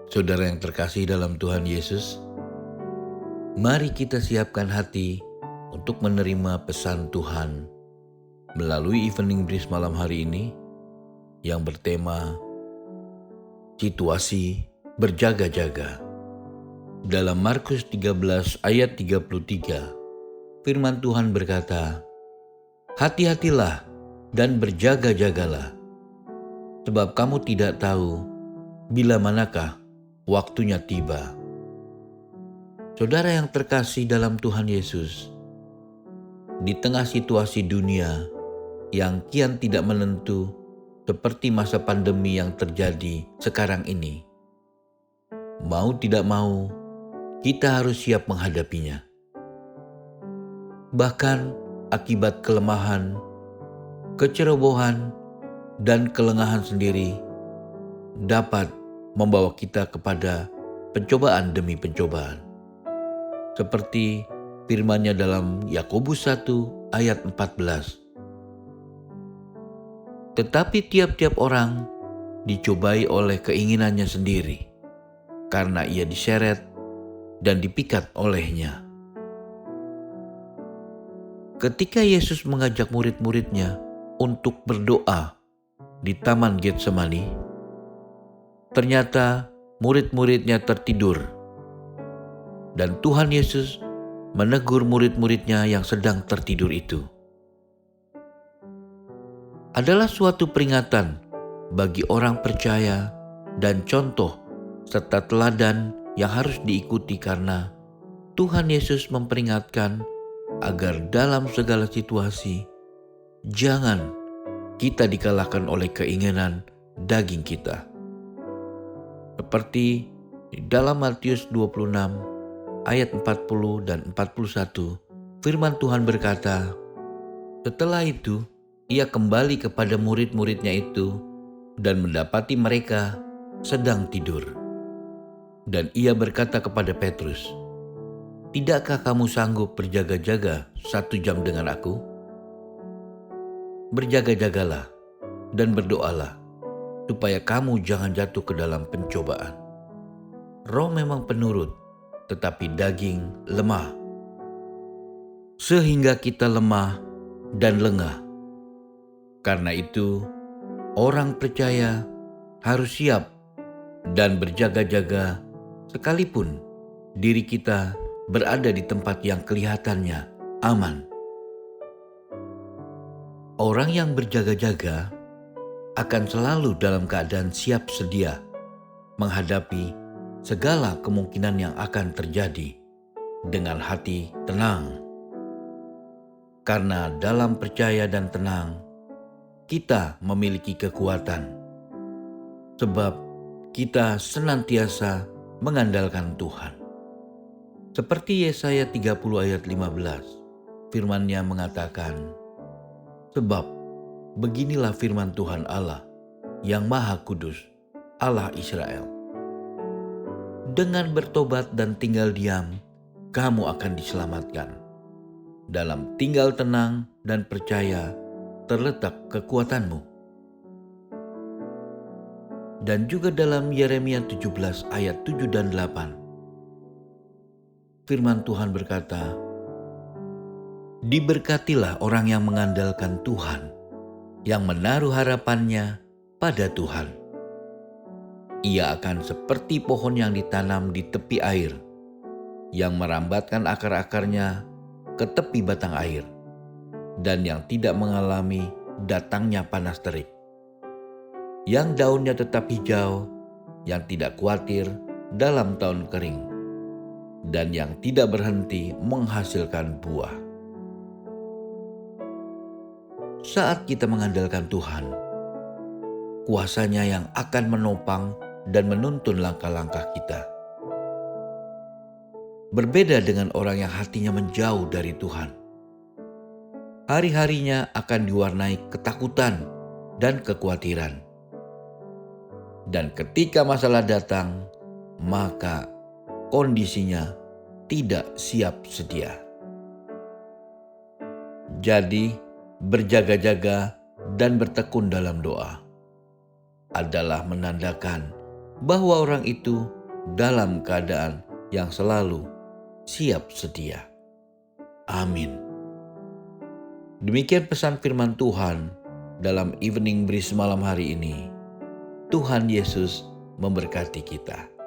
Saudara yang terkasih dalam Tuhan Yesus, mari kita siapkan hati untuk menerima pesan Tuhan melalui Evening Breeze malam hari ini yang bertema situasi berjaga-jaga. Dalam Markus 13 ayat 33, firman Tuhan berkata, "Hati-hatilah dan berjaga-jagalah, sebab kamu tidak tahu bila manakah waktunya tiba." Saudara yang terkasih dalam Tuhan Yesus, di tengah situasi dunia yang kian tidak menentu seperti masa pandemi yang terjadi sekarang ini, mau tidak mau kita harus siap menghadapinya. Bahkan akibat kelemahan, kecerobohan, dan kelengahan sendiri dapat membawa kita kepada pencobaan demi pencobaan. Seperti firman-Nya dalam Yakobus 1 ayat 14. Tetapi tiap-tiap orang dicobai oleh keinginannya sendiri, karena ia diseret dan dipikat olehnya. Ketika Yesus mengajak murid-muridnya untuk berdoa di Taman Getsemani, ternyata murid-muridnya tertidur, dan Tuhan Yesus menegur murid-muridnya yang sedang tertidur itu. Adalah suatu peringatan bagi orang percaya dan contoh serta teladan yang harus diikuti, karena Tuhan Yesus memperingatkan agar dalam segala situasi jangan kita dikalahkan oleh keinginan daging kita. Seperti di dalam Matius 26 ayat 40 dan 41, firman Tuhan berkata, "Setelah itu ia kembali kepada murid-muridnya itu dan mendapati mereka sedang tidur. Dan ia berkata kepada Petrus, 'Tidakkah kamu sanggup berjaga-jaga 1 jam dengan aku? Berjaga-jagalah dan berdoalah, supaya kamu jangan jatuh ke dalam pencobaan. Roh memang penurut, tetapi daging lemah. Sehingga kita lemah dan lengah. Karena itu, orang percaya harus siap dan berjaga-jaga sekalipun diri kita berada di tempat yang kelihatannya aman." Orang yang berjaga-jaga akan selalu dalam keadaan siap sedia menghadapi segala kemungkinan yang akan terjadi dengan hati tenang. Karena dalam percaya dan tenang, kita memiliki kekuatan, sebab kita senantiasa mengandalkan Tuhan. Seperti Yesaya 30 ayat 15, firman-Nya mengatakan, "Sebab beginilah firman Tuhan Allah yang Maha Kudus, Allah Israel. Dengan bertobat dan tinggal diam, kamu akan diselamatkan. Dalam tinggal tenang dan percaya terletak kekuatanmu." Dan juga dalam Yeremia 17 ayat 7 dan 8, firman Tuhan berkata, "Diberkatilah orang yang mengandalkan Tuhan, yang menaruh harapannya pada Tuhan. Ia akan seperti pohon yang ditanam di tepi air, yang merambatkan akar-akarnya ke tepi batang air, dan yang tidak mengalami datangnya panas terik. Yang daunnya tetap hijau, yang tidak khawatir dalam tahun kering, dan yang tidak berhenti menghasilkan buah." Saat kita mengandalkan Tuhan, kuasa-Nya yang akan menopang dan menuntun langkah-langkah kita. Berbeda dengan orang yang hatinya menjauh dari Tuhan. Hari-harinya akan diwarnai ketakutan dan kekhawatiran. Dan ketika masalah datang, maka kondisinya tidak siap sedia. Jadi, berjaga-jaga dan bertekun dalam doa adalah menandakan bahwa orang itu dalam keadaan yang selalu siap sedia. Amin. Demikian pesan firman Tuhan dalam Evening Breeze malam hari ini. Tuhan Yesus memberkati kita.